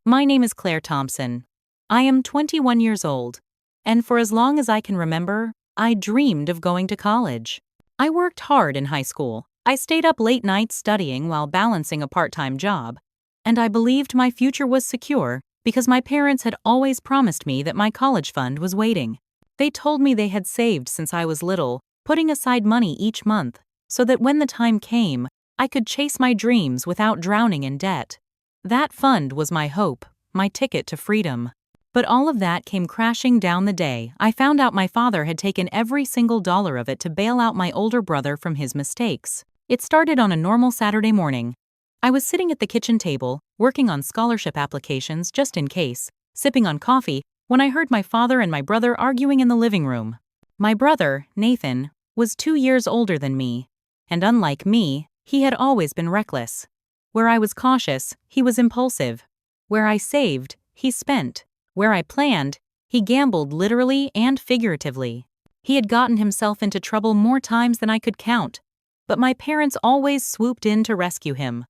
My name is Claire Thompson. I am 21 years old, and for as long as I can remember, I dreamed of going to college. I worked hard in high school. I stayed up late nights studying while balancing a part-time job, and I believed my future was secure because my parents had always promised me that my college fund was waiting. They told me they had saved since I was little, putting aside money each month so that when the time came, I could chase my dreams without drowning in debt. That fund was my hope, my ticket to freedom. But all of that came crashing down the day I found out my father had taken every single dollar of it to bail out my older brother from his mistakes. It started on a normal Saturday morning. I was sitting at the kitchen table, working on scholarship applications just in case, sipping on coffee, when I heard my father and my brother arguing in the living room. My brother, Nathan, was 2 years older than me, and unlike me, he had always been reckless. Where I was cautious, he was impulsive. Where I saved, he spent. Where I planned, he gambled literally and figuratively. He had gotten himself into trouble more times than I could count, but my parents always swooped in to rescue him,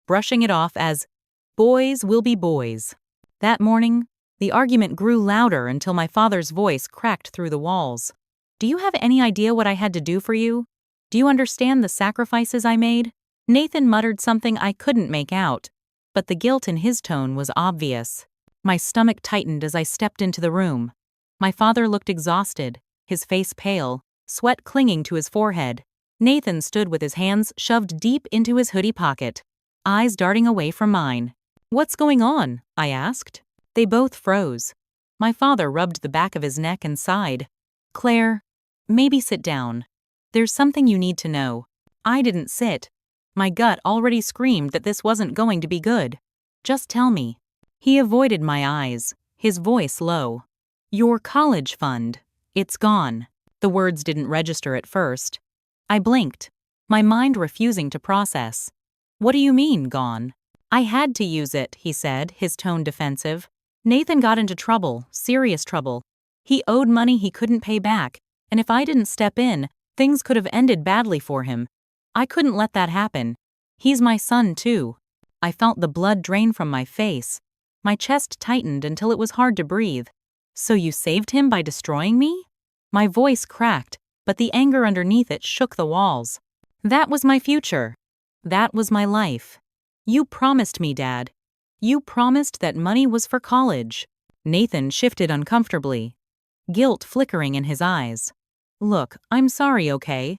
brushing it off as, "Boys will be boys." That morning, the argument grew louder until my father's voice cracked through the walls. "Do you have any idea what I had to do for you? Do you understand the sacrifices I made?" Nathan muttered something I couldn't make out, but the guilt in his tone was obvious. My stomach tightened as I stepped into the room. My father looked exhausted, his face pale, sweat clinging to his forehead. Nathan stood with his hands shoved deep into his hoodie pocket, eyes darting away from mine. "What's going on?" I asked. They both froze. My father rubbed the back of his neck and sighed. "Claire, maybe sit down. There's something you need to know." I didn't sit. My gut already screamed that this wasn't going to be good. "Just tell me." He avoided my eyes, his voice low. "Your college fund. It's gone." The words didn't register at first. I blinked, my mind refusing to process. "What do you mean, gone?" "I had to use it," he said, his tone defensive. "Nathan got into trouble, serious trouble. He owed money he couldn't pay back, and if I didn't step in, things could have ended badly for him. I couldn't let that happen. He's my son, too." I felt the blood drain from my face. My chest tightened until it was hard to breathe. "So you saved him by destroying me?" My voice cracked, but the anger underneath it shook the walls. "That was my future. That was my life. You promised me, Dad. You promised that money was for college." Nathan shifted uncomfortably, guilt flickering in his eyes. "Look, I'm sorry, okay?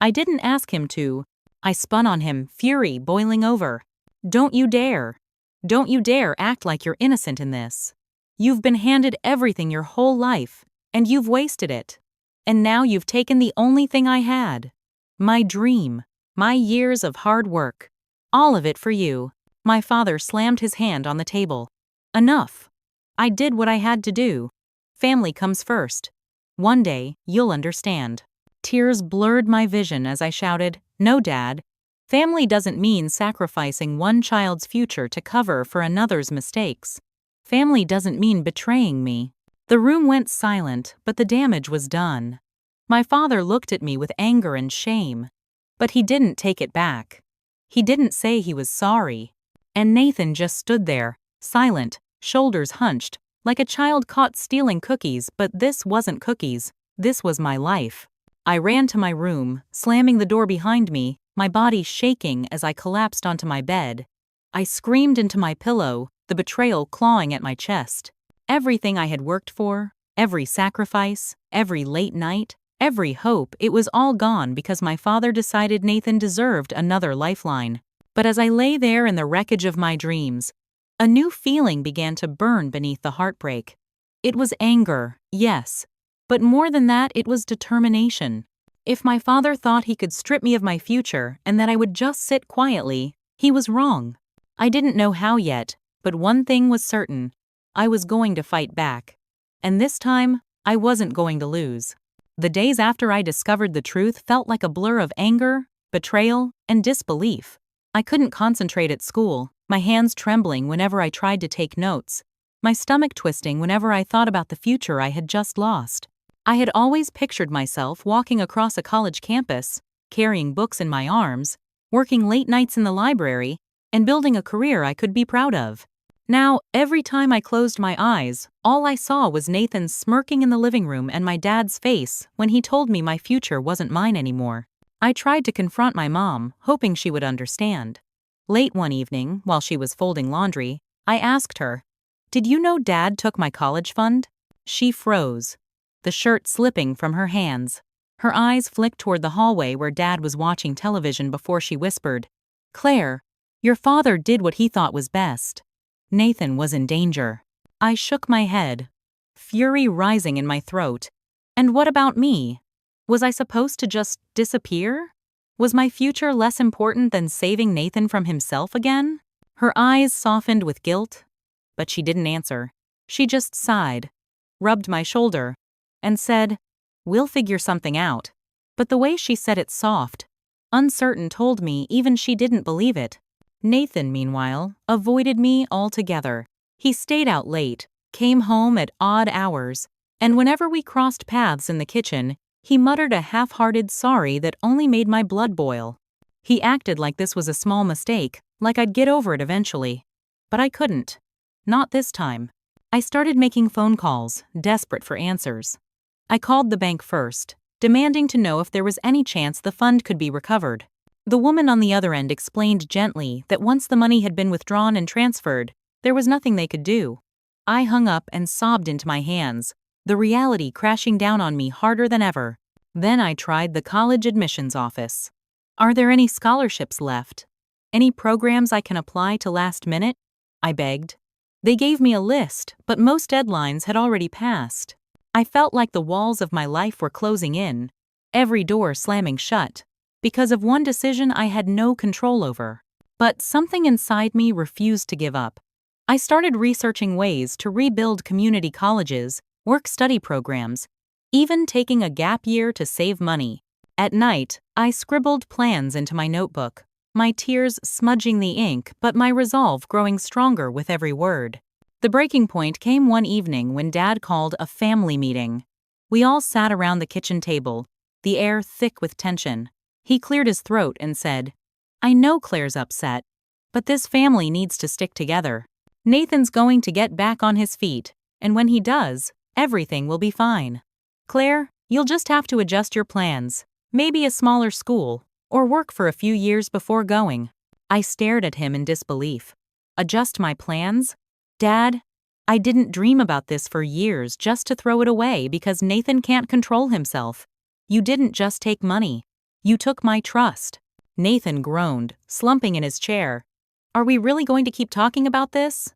I didn't ask him to." I spun on him, fury boiling over. "Don't you dare. Don't you dare act like you're innocent in this. You've been handed everything your whole life, and you've wasted it. And now you've taken the only thing I had. My dream, my years of hard work. All of it for you." My father slammed his hand on the table. "Enough. I did what I had to do. Family comes first. One day, you'll understand." Tears blurred my vision as I shouted, "No, Dad. Family doesn't mean sacrificing one child's future to cover for another's mistakes. Family doesn't mean betraying me." The room went silent, but the damage was done. My father looked at me with anger and shame, but he didn't take it back. He didn't say he was sorry. And Nathan just stood there, silent, shoulders hunched, like a child caught stealing cookies, but this wasn't cookies, this was my life. I ran to my room, slamming the door behind me, my body shaking as I collapsed onto my bed. I screamed into my pillow, the betrayal clawing at my chest. Everything I had worked for, every sacrifice, every late night, every hope, it was all gone because my father decided Nathan deserved another lifeline. But as I lay there in the wreckage of my dreams, a new feeling began to burn beneath the heartbreak. It was anger, yes, but more than that, it was determination. If my father thought he could strip me of my future and that I would just sit quietly, he was wrong. I didn't know how yet, but one thing was certain. I was going to fight back. And this time, I wasn't going to lose. The days after I discovered the truth felt like a blur of anger, betrayal, and disbelief. I couldn't concentrate at school, my hands trembling whenever I tried to take notes, my stomach twisting whenever I thought about the future I had just lost. I had always pictured myself walking across a college campus, carrying books in my arms, working late nights in the library, and building a career I could be proud of. Now, every time I closed my eyes, all I saw was Nathan smirking in the living room and my dad's face when he told me my future wasn't mine anymore. I tried to confront my mom, hoping she would understand. Late one evening, while she was folding laundry, I asked her, "Did you know Dad took my college fund?" She froze, the shirt slipping from her hands. Her eyes flicked toward the hallway where Dad was watching television before she whispered, "Claire, your father did what he thought was best. Nathan was in danger." I shook my head, fury rising in my throat. And what about me? Was I supposed to just disappear? Was my future less important than saving Nathan from himself again? Her eyes softened with guilt, but she didn't answer. She just sighed, rubbed my shoulder, and said, "We'll figure something out." But the way she said it soft, uncertain, told me even she didn't believe it. Nathan, meanwhile, avoided me altogether. He stayed out late, came home at odd hours, and whenever we crossed paths in the kitchen, he muttered a half-hearted sorry that only made my blood boil. He acted like this was a small mistake, like I'd get over it eventually. But I couldn't. Not this time. I started making phone calls, desperate for answers. I called the bank first, demanding to know if there was any chance the fund could be recovered. The woman on the other end explained gently that once the money had been withdrawn and transferred, there was nothing they could do. I hung up and sobbed into my hands, the reality crashing down on me harder than ever. Then I tried the college admissions office. "Are there any scholarships left? Any programs I can apply to last minute?" I begged. They gave me a list, but most deadlines had already passed. I felt like the walls of my life were closing in, every door slamming shut, because of one decision I had no control over. But something inside me refused to give up. I started researching ways to rebuild community colleges, work-study programs, even taking a gap year to save money. At night, I scribbled plans into my notebook, my tears smudging the ink but my resolve growing stronger with every word. The breaking point came one evening when Dad called a family meeting. We all sat around the kitchen table, the air thick with tension. He cleared his throat and said, "I know Claire's upset, but this family needs to stick together. Nathan's going to get back on his feet, and when he does, everything will be fine. Claire, you'll just have to adjust your plans, maybe a smaller school, or work for a few years before going." I stared at him in disbelief. Adjust my plans? Dad, I didn't dream about this for years just to throw it away because Nathan can't control himself. You didn't just take money. You took my trust. Nathan groaned, slumping in his chair. "Are we really going to keep talking about this?"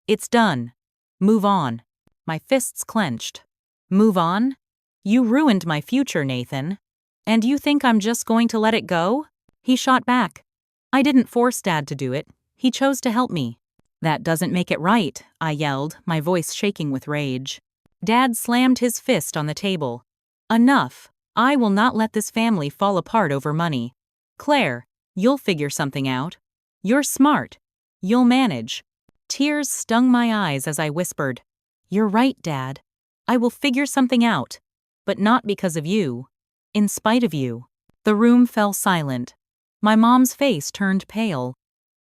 "It's done. Move on." My fists clenched. "Move on? You ruined my future, Nathan. And you think I'm just going to let it go?" He shot back. "I didn't force Dad to do it. He chose to help me." "That doesn't make it right," I yelled, my voice shaking with rage. Dad slammed his fist on the table. "Enough. I will not let this family fall apart over money. Claire, you'll figure something out. You're smart. You'll manage." Tears stung my eyes as I whispered, "You're right, Dad. I will figure something out. But not because of you. In spite of you." The room fell silent. My mom's face turned pale.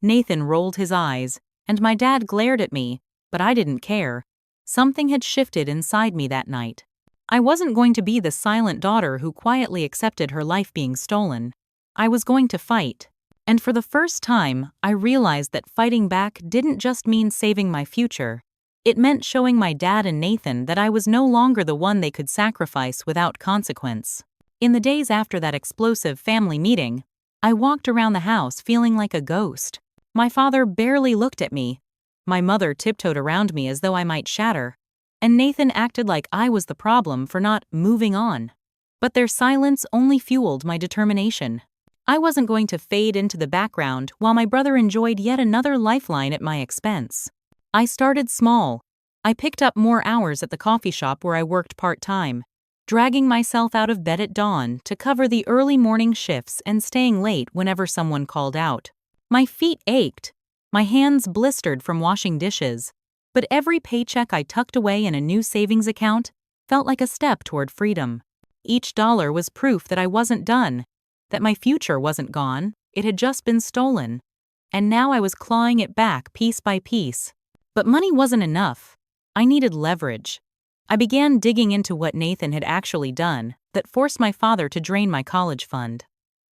Nathan rolled his eyes, and my dad glared at me, but I didn't care. Something had shifted inside me that night. I wasn't going to be the silent daughter who quietly accepted her life being stolen. I was going to fight. And for the first time, I realized that fighting back didn't just mean saving my future. It meant showing my dad and Nathan that I was no longer the one they could sacrifice without consequence. In the days after that explosive family meeting, I walked around the house feeling like a ghost. My father barely looked at me. My mother tiptoed around me as though I might shatter. And Nathan acted like I was the problem for not moving on. But their silence only fueled my determination. I wasn't going to fade into the background while my brother enjoyed yet another lifeline at my expense. I started small. I picked up more hours at the coffee shop where I worked part-time, dragging myself out of bed at dawn to cover the early morning shifts and staying late whenever someone called out. My feet ached. My hands blistered from washing dishes. But every paycheck I tucked away in a new savings account felt like a step toward freedom. Each dollar was proof that I wasn't done, that my future wasn't gone, it had just been stolen. And now I was clawing it back piece by piece. But money wasn't enough. I needed leverage. I began digging into what Nathan had actually done that forced my father to drain my college fund.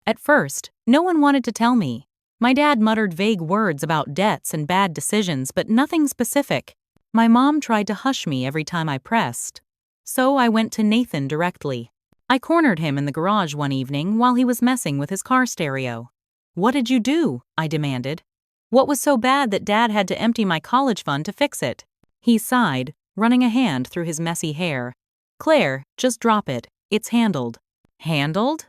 At first, no one wanted to tell me. My dad muttered vague words about debts and bad decisions, but nothing specific. My mom tried to hush me every time I pressed. So I went to Nathan directly. I cornered him in the garage one evening while he was messing with his car stereo. "What did you do?" I demanded. "What was so bad that Dad had to empty my college fund to fix it?" He sighed, running a hand through his messy hair. "Claire, just drop it. It's handled." "Handled?"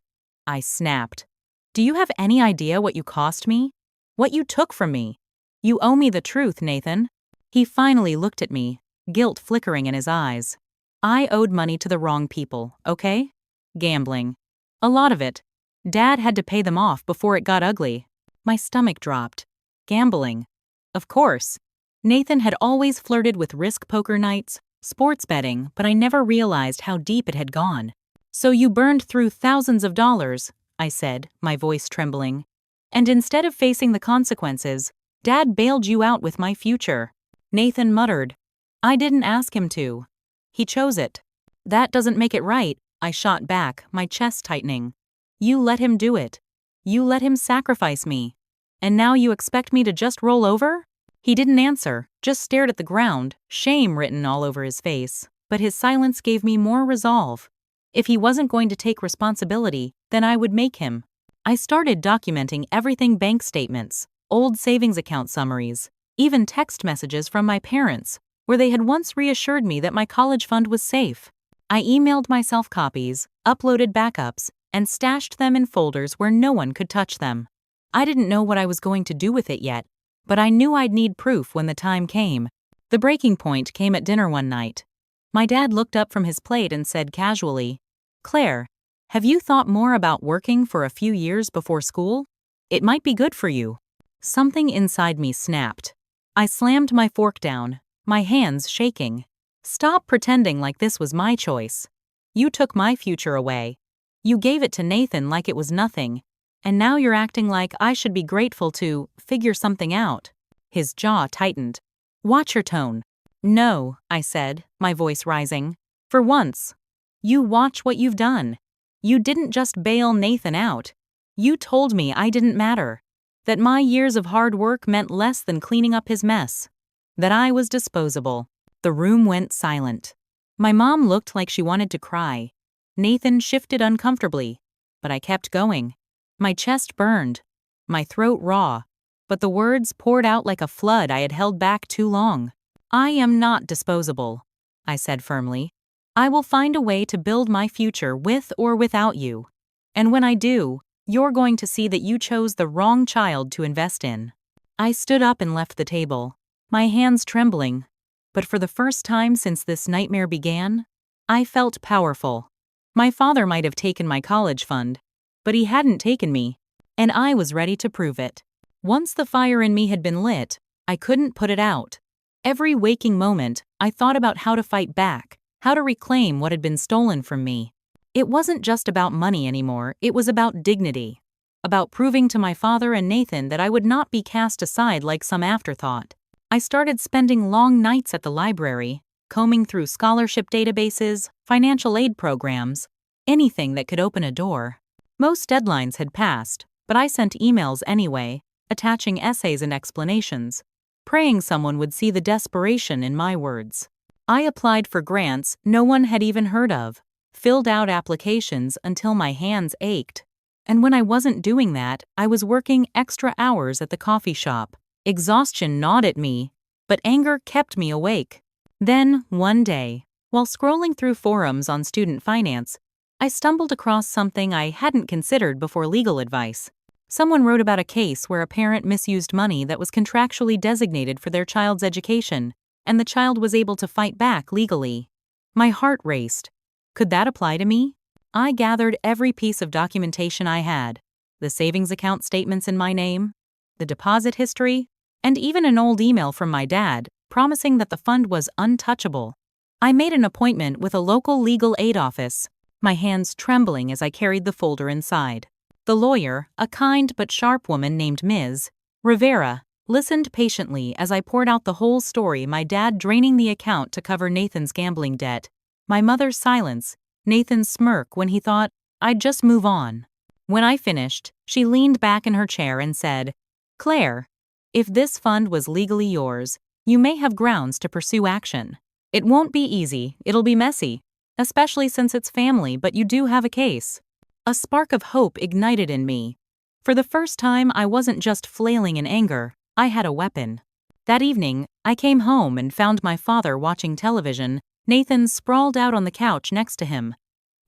I snapped. "Do you have any idea what you cost me? What you took from me? You owe me the truth, Nathan." He finally looked at me, guilt flickering in his eyes. I owed money to the wrong people, okay? Gambling. A lot of it. Dad had to pay them off before it got ugly. My stomach dropped. Gambling. Of course. Nathan had always flirted with risk poker nights, sports betting, but I never realized how deep it had gone. "So you burned through thousands of dollars," I said, my voice trembling. "And instead of facing the consequences, Dad bailed you out with my future." Nathan muttered. "I didn't ask him to. He chose it." "That doesn't make it right," I shot back, my chest tightening. "You let him do it. You let him sacrifice me. And now you expect me to just roll over?" He didn't answer, just stared at the ground, shame written all over his face. But his silence gave me more resolve. If he wasn't going to take responsibility, then I would make him. I started documenting everything: bank statements, old savings account summaries, even text messages from my parents, where they had once reassured me that my college fund was safe. I emailed myself copies, uploaded backups, and stashed them in folders where no one could touch them. I didn't know what I was going to do with it yet, but I knew I'd need proof when the time came. The breaking point came at dinner one night. My dad looked up from his plate and said casually, "Claire, have you thought more about working for a few years before school? It might be good for you." Something inside me snapped. I slammed my fork down, my hands shaking. "Stop pretending like this was my choice. You took my future away. You gave it to Nathan like it was nothing. And now you're acting like I should be grateful to figure something out." His jaw tightened. "Watch your tone." "No," I said, my voice rising. "For once. You watch what you've done. You didn't just bail Nathan out. You told me I didn't matter. That my years of hard work meant less than cleaning up his mess. That I was disposable." The room went silent. My mom looked like she wanted to cry. Nathan shifted uncomfortably, but I kept going. My chest burned, my throat raw, but the words poured out like a flood I had held back too long. "I am not disposable," I said firmly. "I will find a way to build my future with or without you. And when I do, you're going to see that you chose the wrong child to invest in." I stood up and left the table, my hands trembling. But for the first time since this nightmare began, I felt powerful. My father might have taken my college fund, but he hadn't taken me, and I was ready to prove it. Once the fire in me had been lit, I couldn't put it out. Every waking moment, I thought about how to fight back, how to reclaim what had been stolen from me. It wasn't just about money anymore, it was about dignity. About proving to my father and Nathan that I would not be cast aside like some afterthought. I started spending long nights at the library, combing through scholarship databases, financial aid programs, anything that could open a door. Most deadlines had passed, but I sent emails anyway, attaching essays and explanations, praying someone would see the desperation in my words. I applied for grants no one had even heard of, filled out applications until my hands ached. And when I wasn't doing that, I was working extra hours at the coffee shop. Exhaustion gnawed at me, but anger kept me awake. Then, one day, while scrolling through forums on student finance, I stumbled across something I hadn't considered before: legal advice. Someone wrote about a case where a parent misused money that was contractually designated for their child's education, and the child was able to fight back legally. My heart raced. Could that apply to me? I gathered every piece of documentation I had: the savings account statements in my name, the deposit history, and even an old email from my dad promising that the fund was untouchable. I made an appointment with a local legal aid office, my hands trembling as I carried the folder inside. The lawyer, a kind but sharp woman named Ms. Rivera, listened patiently as I poured out the whole story, my dad draining the account to cover Nathan's gambling debt, my mother's silence, Nathan's smirk when he thought I'd just move on. When I finished, she leaned back in her chair and said, "Claire, if this fund was legally yours, you may have grounds to pursue action. It won't be easy, it'll be messy, especially since it's family, but you do have a case." A spark of hope ignited in me. For the first time, I wasn't just flailing in anger, I had a weapon. That evening, I came home and found my father watching television, Nathan sprawled out on the couch next to him.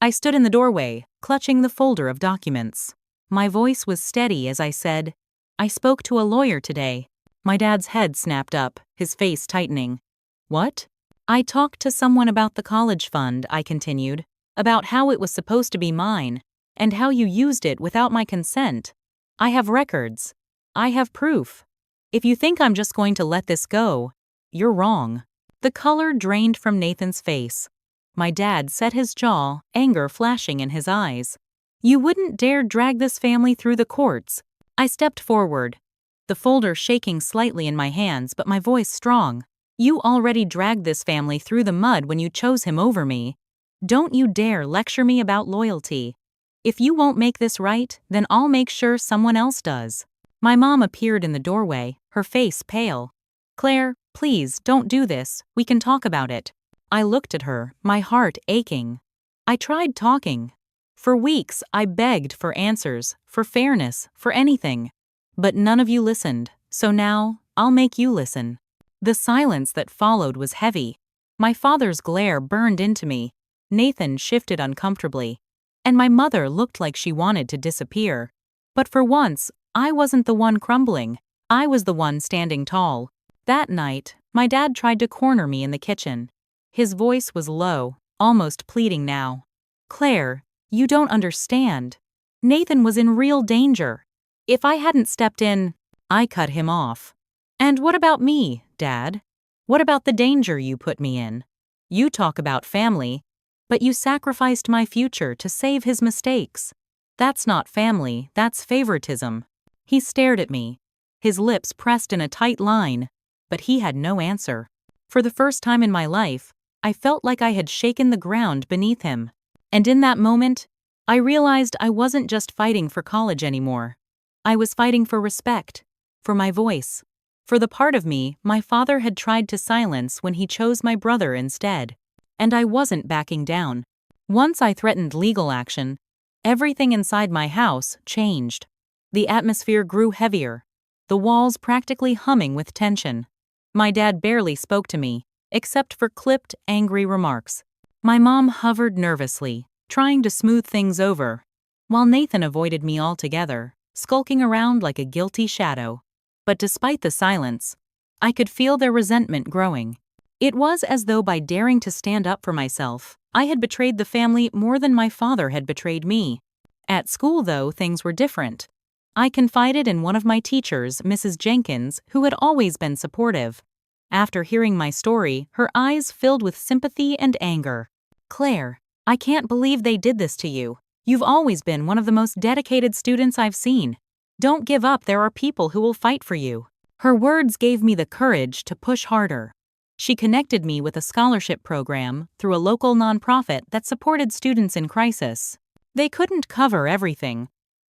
I stood in the doorway, clutching the folder of documents. My voice was steady as I said, "I spoke to a lawyer today." My dad's head snapped up, his face tightening. "What?" "I talked to someone about the college fund," I continued, "about how it was supposed to be mine, and how you used it without my consent. I have records. I have proof. If you think I'm just going to let this go, you're wrong." The color drained from Nathan's face. My dad set his jaw, anger flashing in his eyes. "You wouldn't dare drag this family through the courts." I stepped forward, the folder shaking slightly in my hands but my voice strong. "You already dragged this family through the mud when you chose him over me. Don't you dare lecture me about loyalty. If you won't make this right, then I'll make sure someone else does." My mom appeared in the doorway, her face pale. "Claire, please don't do this, we can talk about it." I looked at her, my heart aching. I tried talking. For weeks, I begged for answers, for fairness, for anything. But none of you listened, so now, I'll make you listen. The silence that followed was heavy. My father's glare burned into me. Nathan shifted uncomfortably. And my mother looked like she wanted to disappear. But for once, I wasn't the one crumbling. I was the one standing tall. That night, my dad tried to corner me in the kitchen. His voice was low, almost pleading now. "Claire, you don't understand. Nathan was in real danger. If I hadn't stepped in, I cut him off." "And what about me, Dad? What about the danger you put me in? You talk about family, but you sacrificed my future to save his mistakes. That's not family, that's favoritism." He stared at me, his lips pressed in a tight line, but he had no answer. For the first time in my life, I felt like I had shaken the ground beneath him. And in that moment, I realized I wasn't just fighting for college anymore. I was fighting for respect, for my voice, for the part of me my father had tried to silence when he chose my brother instead. And I wasn't backing down. Once I threatened legal action, everything inside my house changed. The atmosphere grew heavier, the walls practically humming with tension. My dad barely spoke to me, except for clipped, angry remarks. My mom hovered nervously, trying to smooth things over, while Nathan avoided me altogether, skulking around like a guilty shadow. But despite the silence, I could feel their resentment growing. It was as though by daring to stand up for myself, I had betrayed the family more than my father had betrayed me. At school, though, things were different. I confided in one of my teachers, Mrs. Jenkins, who had always been supportive. After hearing my story, her eyes filled with sympathy and anger. "Claire, I can't believe they did this to you. You've always been one of the most dedicated students I've seen. Don't give up, there are people who will fight for you." Her words gave me the courage to push harder. She connected me with a scholarship program through a local nonprofit that supported students in crisis. They couldn't cover everything,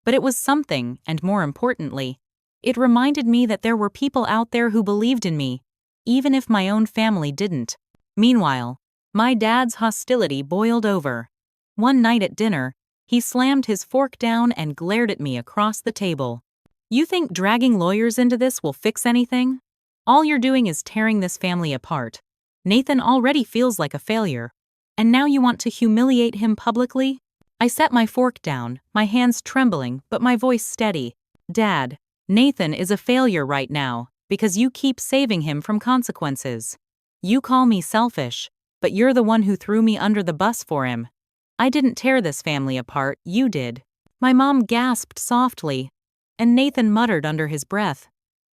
but it was something, and more importantly, it reminded me that there were people out there who believed in me, even if my own family didn't. Meanwhile, my dad's hostility boiled over. One night at dinner, he slammed his fork down and glared at me across the table. "You think dragging lawyers into this will fix anything? All you're doing is tearing this family apart. Nathan already feels like a failure, and now you want to humiliate him publicly?" I set my fork down, my hands trembling but my voice steady. "Dad, Nathan is a failure right now because you keep saving him from consequences. You call me selfish, but you're the one who threw me under the bus for him. I didn't tear this family apart, you did." My mom gasped softly, and Nathan muttered under his breath,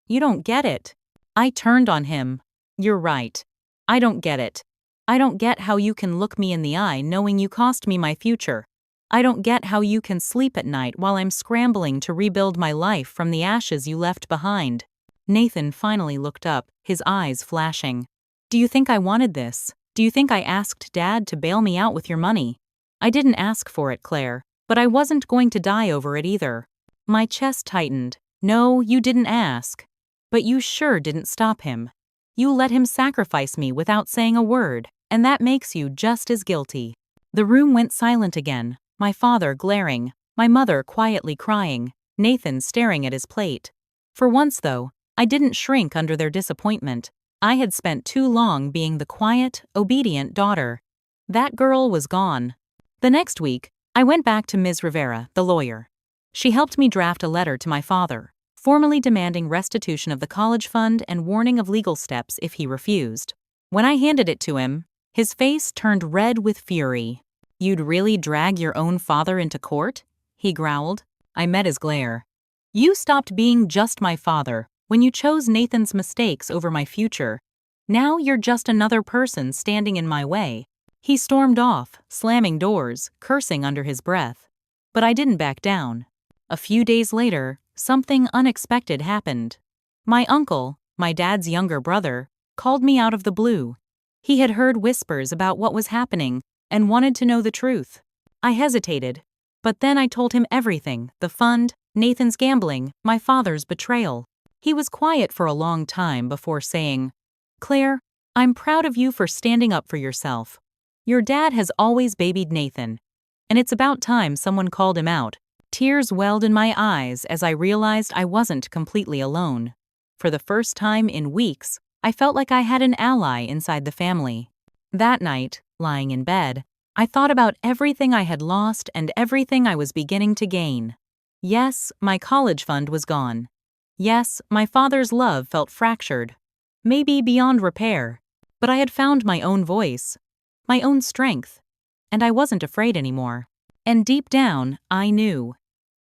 "You don't get it." I turned on him. "You're right. I don't get it. I don't get how you can look me in the eye knowing you cost me my future. I don't get how you can sleep at night while I'm scrambling to rebuild my life from the ashes you left behind. Nathan finally looked up, his eyes flashing. "Do you think I wanted this? Do you think I asked Dad to bail me out with your money?" "I didn't ask for it, Claire, but I wasn't going to die over it either." My chest tightened. "No, you didn't ask. But you sure didn't stop him. You let him sacrifice me without saying a word, and that makes you just as guilty." The room went silent again, my father glaring, my mother quietly crying, Nathan staring at his plate. For once, though, I didn't shrink under their disappointment. I had spent too long being the quiet, obedient daughter. That girl was gone. The next week, I went back to Ms. Rivera, the lawyer. She helped me draft a letter to my father, formally demanding restitution of the college fund and warning of legal steps if he refused. When I handed it to him, his face turned red with fury. "You'd really drag your own father into court?" he growled. I met his glare. "You stopped being just my father when you chose Nathan's mistakes over my future. Now you're just another person standing in my way." He stormed off, slamming doors, cursing under his breath. But I didn't back down. A few days later, something unexpected happened. My uncle, my dad's younger brother, called me out of the blue. He had heard whispers about what was happening and wanted to know the truth. I hesitated, but then I told him everything: the fund, Nathan's gambling, my father's betrayal. He was quiet for a long time before saying, "Claire, I'm proud of you for standing up for yourself. Your dad has always babied Nathan, and it's about time someone called him out." Tears welled in my eyes as I realized I wasn't completely alone. For the first time in weeks, I felt like I had an ally inside the family. That night, lying in bed, I thought about everything I had lost and everything I was beginning to gain. Yes, my college fund was gone. Yes, my father's love felt fractured, maybe beyond repair, but I had found my own voice, my own strength, and I wasn't afraid anymore. And deep down, I knew.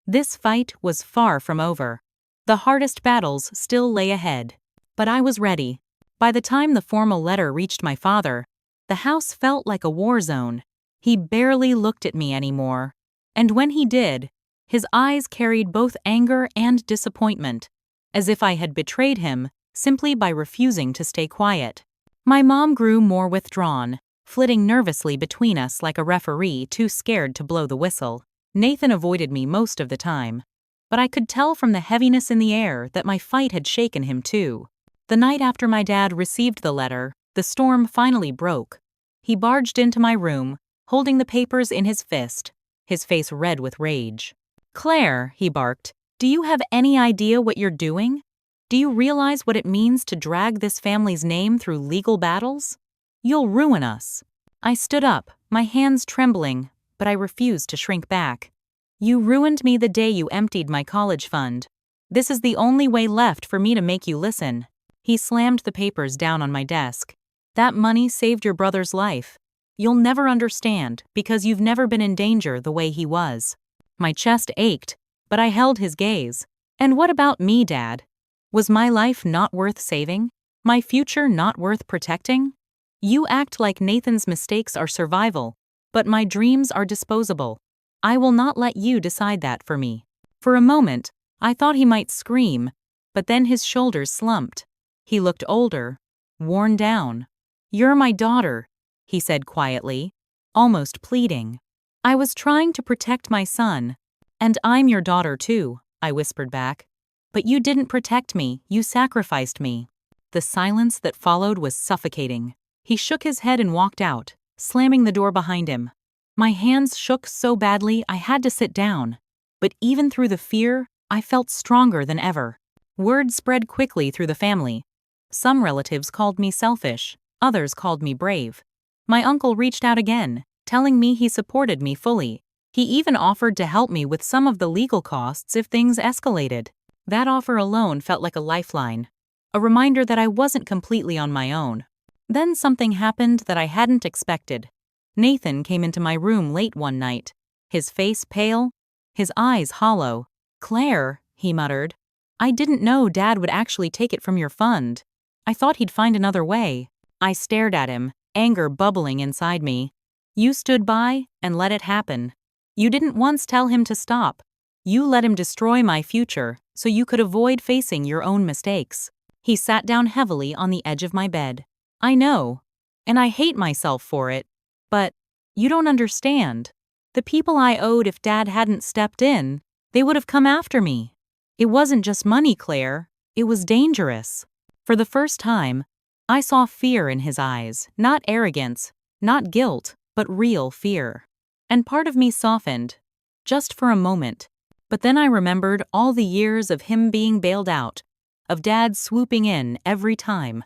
This fight was far from over. The hardest battles still lay ahead. But I was ready. By the time the formal letter reached my father, the house felt like a war zone. He barely looked at me anymore. And when he did, his eyes carried both anger and disappointment, as if I had betrayed him simply by refusing to stay quiet. My mom grew more withdrawn, flitting nervously between us like a referee too scared to blow the whistle. Nathan avoided me most of the time, but I could tell from the heaviness in the air that my fight had shaken him too. The night after my dad received the letter, the storm finally broke. He barged into my room, holding the papers in his fist, his face red with rage. "Claire," he barked, "do you have any idea what you're doing? Do you realize what it means to drag this family's name through legal battles? You'll ruin us." I stood up, my hands trembling, but I refused to shrink back. "You ruined me the day you emptied my college fund. This is the only way left for me to make you listen." He slammed the papers down on my desk. "That money saved your brother's life. You'll never understand because you've never been in danger the way he was." My chest ached, but I held his gaze. "And what about me, Dad? Was my life not worth saving? My future not worth protecting? You act like Nathan's mistakes are survival, but my dreams are disposable. I will not let you decide that for me." For a moment, I thought he might scream, but then his shoulders slumped. He looked older, worn down. "You're my daughter," he said quietly, almost pleading. "I was trying to protect my son." "And I'm your daughter too," I whispered back. "But you didn't protect me, you sacrificed me." The silence that followed was suffocating. He shook his head and walked out, slamming the door behind him. My hands shook so badly I had to sit down. But even through the fear, I felt stronger than ever. Word spread quickly through the family. Some relatives called me selfish, others called me brave. My uncle reached out again, telling me he supported me fully. He even offered to help me with some of the legal costs if things escalated. That offer alone felt like a lifeline, a reminder that I wasn't completely on my own. Then something happened that I hadn't expected. Nathan came into my room late one night, his face pale, his eyes hollow. "Claire," he muttered, "I didn't know Dad would actually take it from your fund. I thought he'd find another way." I stared at him, anger bubbling inside me. "You stood by and let it happen. You didn't once tell him to stop. You let him destroy my future, so you could avoid facing your own mistakes. He sat down heavily on the edge of my bed. I know, and I hate myself for it, but you don't understand. The people I owed, if Dad hadn't stepped in, they would have come after me. It wasn't just money, Claire. It was dangerous. For the first time, I saw fear in his eyes, not arrogance, not guilt, but real fear. And part of me softened, just for a moment. But then I remembered all the years of him being bailed out, of Dad swooping in every time,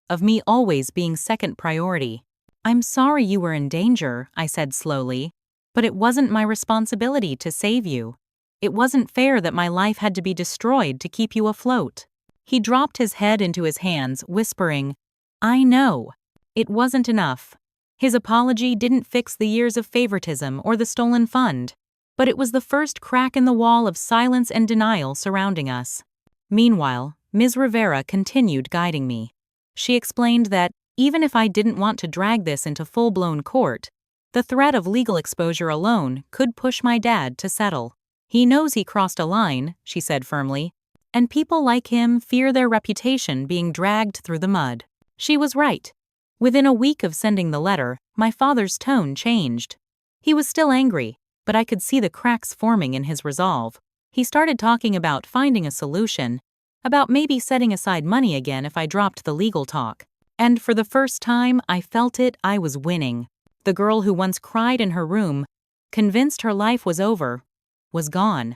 of me always being second priority. I'm sorry you were in danger, I said slowly, but it wasn't my responsibility to save you. It wasn't fair that my life had to be destroyed to keep you afloat. He dropped his head into his hands, whispering, I know. It wasn't enough. His apology didn't fix the years of favoritism or the stolen fund, but it was the first crack in the wall of silence and denial surrounding us. Meanwhile, Ms. Rivera continued guiding me. She explained that, even if I didn't want to drag this into full-blown court, the threat of legal exposure alone could push my dad to settle. He knows he crossed a line, she said firmly, and people like him fear their reputation being dragged through the mud. She was right. Within a week of sending the letter, my father's tone changed. He was still angry, but I could see the cracks forming in his resolve. He started talking about finding a solution, about maybe setting aside money again if I dropped the legal talk. And for the first time, I felt it, I was winning. The girl who once cried in her room, convinced her life was over, was gone.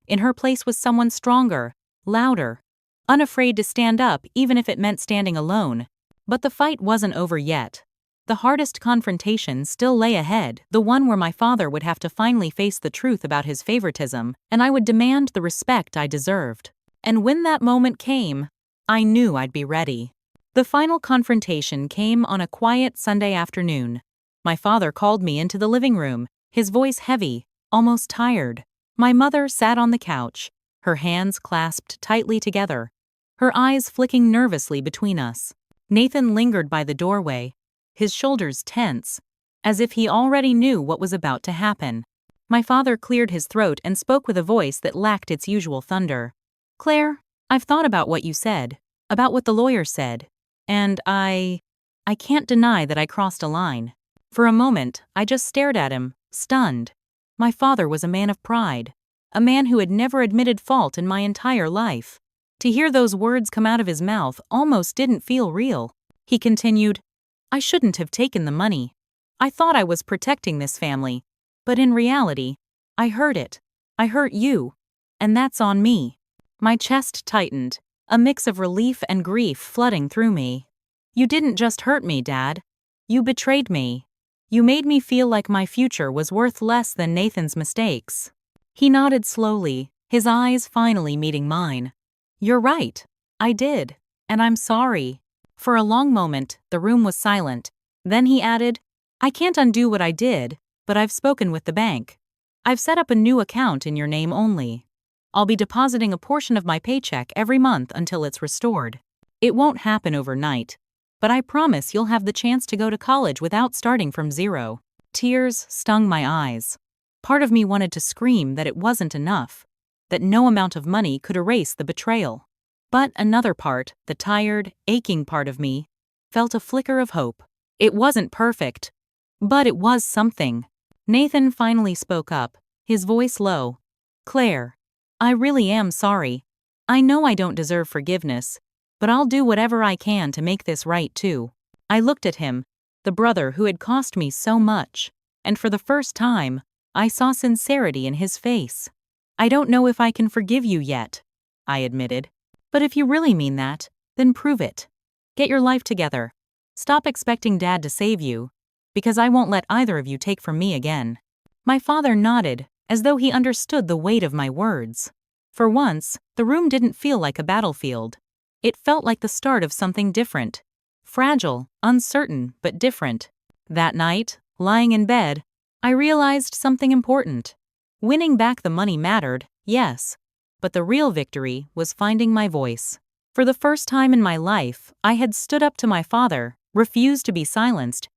In her place was someone stronger, louder, unafraid to stand up even if it meant standing alone. But the fight wasn't over yet. The hardest confrontation still lay ahead, the one where my father would have to finally face the truth about his favoritism, and I would demand the respect I deserved. And when that moment came, I knew I'd be ready. The final confrontation came on a quiet Sunday afternoon. My father called me into the living room, his voice heavy, almost tired. My mother sat on the couch, her hands clasped tightly together, her eyes flicking nervously between us. Nathan lingered by the doorway, his shoulders tense, as if he already knew what was about to happen. My father cleared his throat and spoke with a voice that lacked its usual thunder. Claire, I've thought about what you said, about what the lawyer said, and I can't deny that I crossed a line. For a moment, I just stared at him, stunned. My father was a man of pride, a man who had never admitted fault in my entire life. To hear those words come out of his mouth almost didn't feel real. He continued, I shouldn't have taken the money. I thought I was protecting this family, but in reality, I hurt it. I hurt you, and that's on me. My chest tightened, a mix of relief and grief flooding through me. You didn't just hurt me, Dad. You betrayed me. You made me feel like my future was worth less than Nathan's mistakes. He nodded slowly, his eyes finally meeting mine. You're right. I did. And I'm sorry. For a long moment, the room was silent. Then he added, I can't undo what I did, but I've spoken with the bank. I've set up a new account in your name only. I'll be depositing a portion of my paycheck every month until it's restored. It won't happen overnight, but I promise you'll have the chance to go to college without starting from zero. Tears stung my eyes. Part of me wanted to scream that it wasn't enough, that no amount of money could erase the betrayal. But another part, the tired, aching part of me, felt a flicker of hope. It wasn't perfect, but it was something. Nathan finally spoke up, his voice low. Claire, I really am sorry. I know I don't deserve forgiveness, but I'll do whatever I can to make this right too. I looked at him, the brother who had cost me so much, and for the first time, I saw sincerity in his face. I don't know if I can forgive you yet, I admitted. But if you really mean that, then prove it. Get your life together. Stop expecting Dad to save you, because I won't let either of you take from me again. My father nodded, as though he understood the weight of my words. For once, the room didn't feel like a battlefield. It felt like the start of something different. Fragile, uncertain, but different. That night, lying in bed, I realized something important. Winning back the money mattered, yes, but the real victory was finding my voice. For the first time in my life, I had stood up to my father, refused to be silenced,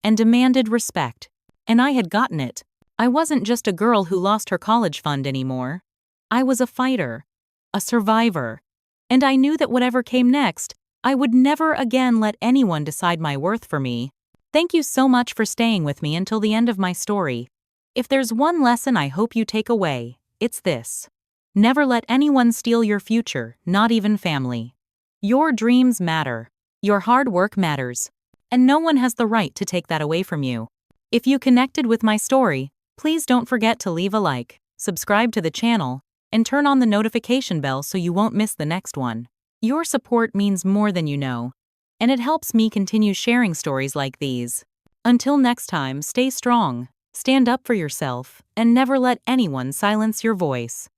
and demanded respect. And I had gotten it. I wasn't just a girl who lost her college fund anymore. I was a fighter. a survivor. And I knew that whatever came next, I would never again let anyone decide my worth for me. Thank you so much for staying with me until the end of my story. If there's one lesson I hope you take away, it's this. Never let anyone steal your future, not even family. Your dreams matter. Your hard work matters. And no one has the right to take that away from you. If you connected with my story, please don't forget to leave a like, subscribe to the channel, and turn on the notification bell so you won't miss the next one. Your support means more than you know, and it helps me continue sharing stories like these. Until next time, stay strong, stand up for yourself, and never let anyone silence your voice.